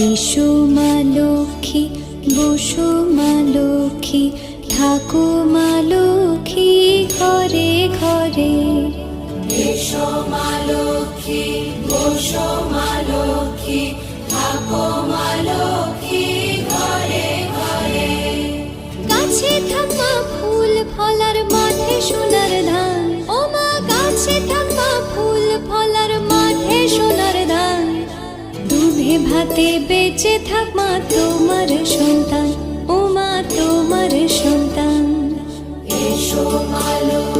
এসো মা লক্ষ্মী, বসো মা লক্ষ্মী, থাকো মা লক্ষ্মী ঘরে ঘরে। এসো মা লক্ষ্মী, বসো মা লক্ষ্মী, থাকো মা লক্ষ্মী ঘরে ঘরে। গাছে থাক মা ফুল ফলার, মাঠে সোনার ধান। ও মা গাছে থাক মা ফুল ফলার, মাঠে সোনার ধান। দুধে ভাতে বেঁচে থাক মা তোমার সন্তান, ও মা তোমার সন্তান। এসো মা লক্ষ্মী।